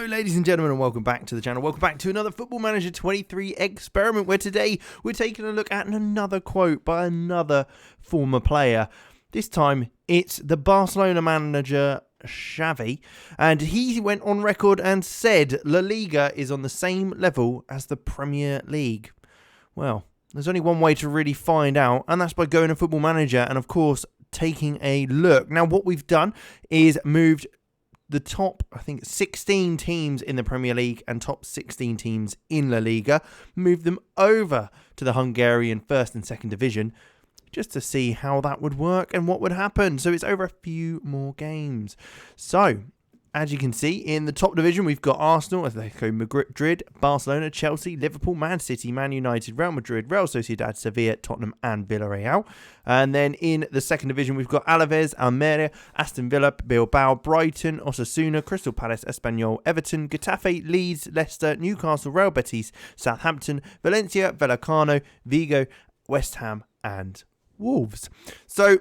ladies and gentlemen, and welcome back to the channel. Welcome back to another Football Manager 23 experiment, where today we're taking a look at another quote by another former player. This time, it's the Barcelona manager, Xavi, and he went on record and said La Liga is on the same level as the Premier League. Well, there's only one way to really find out, and that's by going to Football Manager and, of course, taking a look. Now, what we've done is moved the top, 16 teams in the Premier League and top 16 teams in La Liga, moved them over to the Hungarian first and second division just to see how that would work and what would happen. So it's over a few more games. So, as you can see, in the top division, we've got Arsenal, Atletico Madrid, Barcelona, Chelsea, Liverpool, Man City, Man United, Real Madrid, Real Sociedad, Sevilla, Tottenham, and Villarreal. And then in the second division, we've got Alaves, Almeria, Aston Villa, Bilbao, Brighton, Osasuna, Crystal Palace, Espanyol, Everton, Getafe, Leeds, Leicester, Newcastle, Real Betis, Southampton, Valencia, Vallecano, Vigo, West Ham, and Wolves. So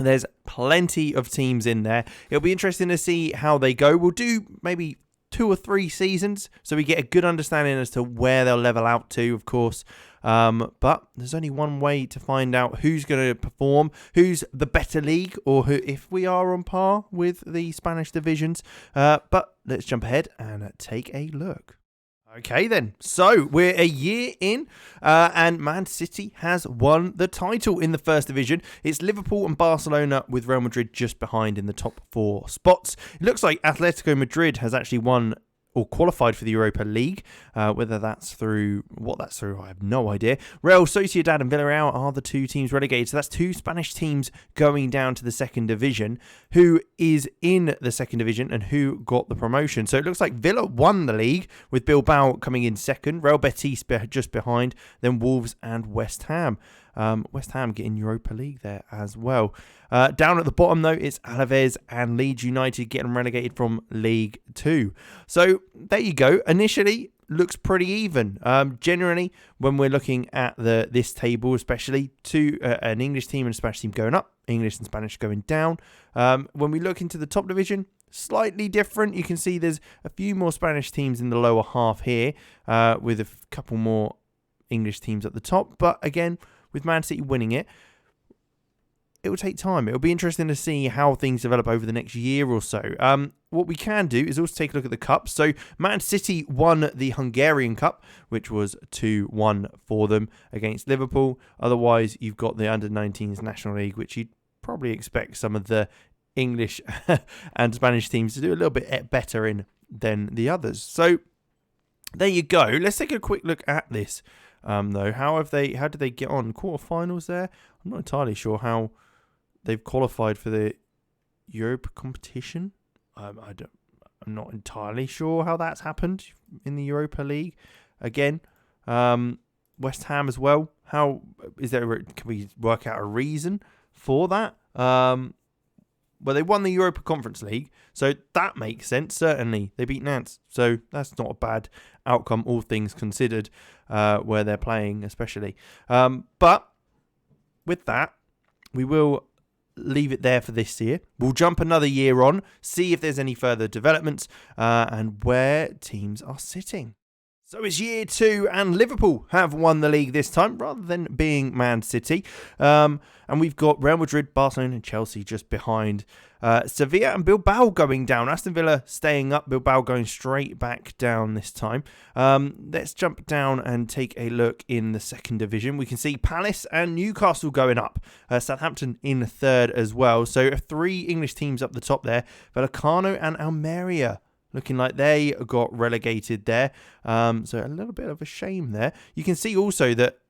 there's plenty of teams in there. It'll be interesting to see how they go. We'll do maybe 2 or 3 seasons so we get a good understanding as to where they'll level out to, of course. But there's only one way to find out who's going to perform, who's the better league, or who, if we are on par with the Spanish divisions. But let's jump ahead and take a look. Okay then, so we're a year in and Man City has won the title in the first division. It's Liverpool and Barcelona with Real Madrid just behind in the top 4 spots. It looks like Atletico Madrid has actually won or qualified for the Europa League. Whether that's through, I have no idea. Real Sociedad and Villarreal are the 2 teams relegated. So that's 2 Spanish teams going down to the second division. Who is in the second division and who got the promotion? So it looks like Villa won the league with Bilbao coming in second. Real Betis just behind. Then Wolves and West Ham. West Ham getting Europa League there as well. Down at the bottom, though, it's Alaves and Leeds United getting relegated from League 2. So there you go. Initially, looks pretty even. Generally, when we're looking at this table, especially an English team and a Spanish team going up, English and Spanish going down. When we look into the top division, slightly different. You can see there's a few more Spanish teams in the lower half here, with a couple more English teams at the top. But again, with Man City winning it, it will take time. It'll be interesting to see how things develop over the next year or so. What we can do is also take a look at the cups. So Man City won the Hungarian Cup, which was 2-1 for them against Liverpool. Otherwise, you've got the Under-19s National League, which you'd probably expect some of the English and Spanish teams to do a little bit better in than the others. So there you go. Let's take a quick look at this. Though, how did they get on? Quarterfinals there? I'm not entirely sure how they've qualified for the Europe competition. I'm not entirely sure how that's happened in the Europa League. Again, West Ham as well. How is there? Can we work out a reason for that? Well, they won the Europa Conference League, so that makes sense, certainly. They beat Nantes, so that's not a bad outcome, all things considered, where they're playing especially. But with that, we will leave it there for this year. We'll jump another year on, see if there's any further developments, and where teams are sitting. So it's year 2 and Liverpool have won the league this time rather than being Man City. And we've got Real Madrid, Barcelona and Chelsea just behind. Sevilla and Bilbao going down. Aston Villa staying up, Bilbao going straight back down this time. Let's jump down and take a look in the second division. We can see Palace and Newcastle going up. Southampton in third as well. So 3 English teams up the top there. Vallecano and Almeria looking like they got relegated there. So a little bit of a shame there. You can see also that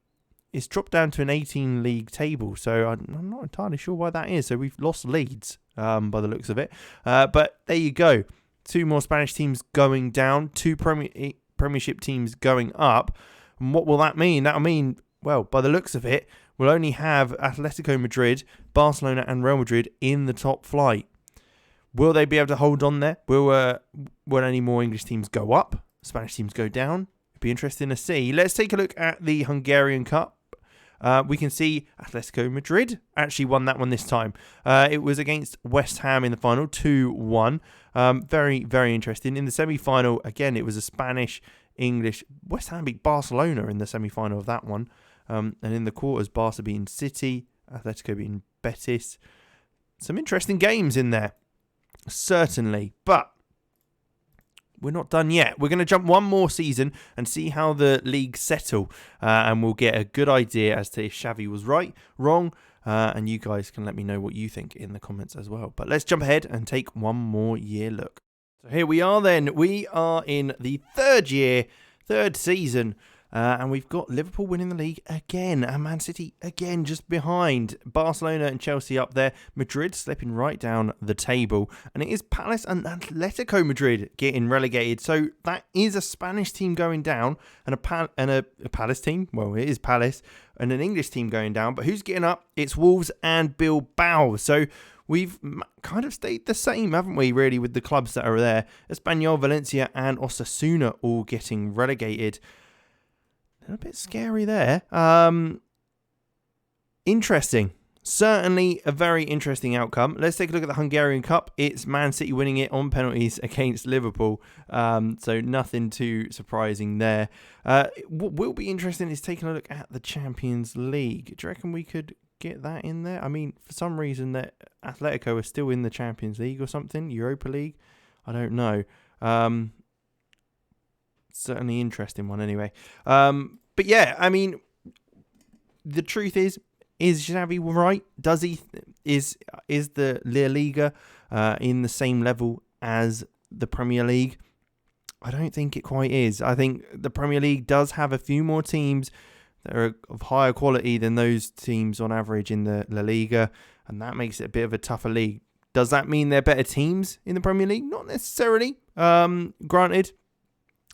it's dropped down to an 18 league table. So I'm not entirely sure why that is. So we've lost Leeds by the looks of it. But there you go. 2 more Spanish teams going down. 2 Premiership teams going up. And what will that mean? That'll mean, well, by the looks of it, we'll only have Atletico Madrid, Barcelona and Real Madrid in the top flight. Will they be able to hold on there? Will any more English teams go up? Spanish teams go down? It'd be interesting to see. Let's take a look at the Hungarian Cup. We can see Atletico Madrid actually won that one this time. It was against West Ham in the final, 2-1. Very, very interesting. In the semi-final, again, it was a Spanish-English. West Ham beat Barcelona in the semi-final of that one. And in the quarters, Barca beating City, Atletico beating Betis. Some interesting games in there, certainly. But we're not done yet. We're going to jump one more season and see how the league settle. And we'll get a good idea as to if Xavi was right, wrong. And you guys can let me know what you think in the comments as well. But let's jump ahead and take one more year look. So here we are then. We are in the third season. And we've got Liverpool winning the league again, and Man City again just behind. Barcelona and Chelsea up there. Madrid slipping right down the table. And it is Palace and Atletico Madrid getting relegated. So that is a Spanish team going down and a Palace team. Well, it is Palace and an English team going down. But who's getting up? It's Wolves and Bilbao. So we've kind of stayed the same, haven't we, really, with the clubs that are there. Espanyol, Valencia and Osasuna all getting relegated. A bit scary there. Interesting. Certainly a very interesting outcome. Let's take a look at the Hungarian Cup. It's Man City winning it on penalties against Liverpool. So nothing too surprising there. What will be interesting is taking a look at the Champions League. Do you reckon we could get that in there? I mean, for some reason that Atletico are still in the Champions League or something. Europa League. I don't know. Certainly interesting one anyway. But yeah, I mean, the truth is Xavi right? Does he is the La Liga in the same level as the Premier League? I don't think it quite is. I think the Premier League does have a few more teams that are of higher quality than those teams on average in the La Liga, and that makes it a bit of a tougher league. Does that mean they're better teams in the Premier League? Not necessarily. Granted,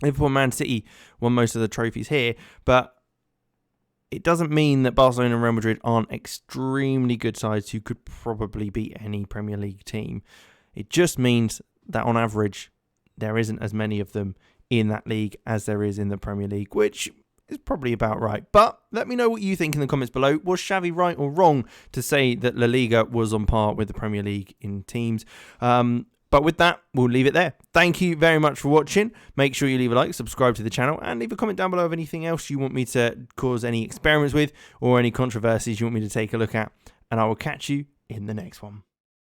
Liverpool and Man City won most of the trophies here, but it doesn't mean that Barcelona and Real Madrid aren't extremely good sides who could probably beat any Premier League team. It just means that on average, there isn't as many of them in that league as there is in the Premier League, which is probably about right. But let me know what you think in the comments below. Was Xavi right or wrong to say that La Liga was on par with the Premier League in teams? But with that, we'll leave it there. Thank you very much for watching. Make sure you leave a like, subscribe to the channel, and leave a comment down below of anything else you want me to cause any experiments with or any controversies you want me to take a look at. And I will catch you in the next one.